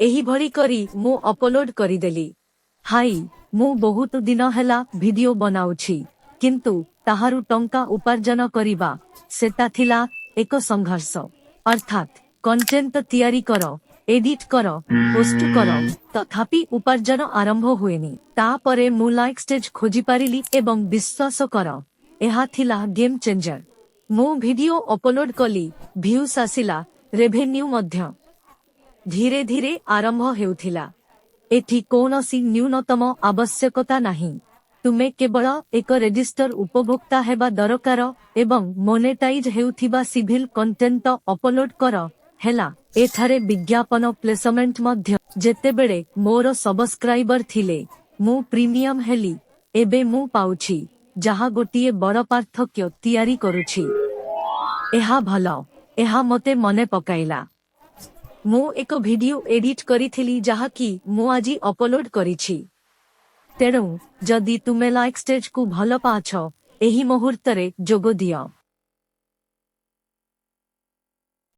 एही भरी करी मु अपलोड करिदेली। हाई मु बहुत दिन हैला वीडियो बनाउछि किंतु ताहारु टंका उपार्जन करिबा सेटा थिला एक संघर्ष। अर्थात कंटेंट तैयारी करो, एडिट करो, पोस्ट करो, तथापि उपार्जन आरंभ हुएनी। तापरे मु लाइक स्टेज खोजी पारिली एवं विश्वास करो एहा थिला गेम चेंजर। मु वीडियो अपलोड कली, व्यूज आसिला, रेवेन्यू मध्य धीरे धीरे आरंभ हेउथिला। एठी कौनसी न्यूनतम आवश्यकता नहीं। तुमे केवल एक रजिस्टर उपभोक्ता हेबा दरकार एवं मोनेटाइज हेउथिबा सिविल कंटेंट अपलोड कर हेला। एठारे विज्ञापन प्लेसमेंट मध्य जेतेबेले मोर सब्सक्राइबर थिले मु प्रीमियम हेली एबे मु पाउछि जहा गोटिए बड़ पार्थक्य तैयारी करूछि। एहा भलो, एहा मते मने पकाइला। मु एक वीडियो एडिट करिथिली जहा कि मु आजी अपलोड करिछि। तेणु जदि तुमे लाइक स्टेज को भल पाछ एही मुहूर्तरे जोग दियो।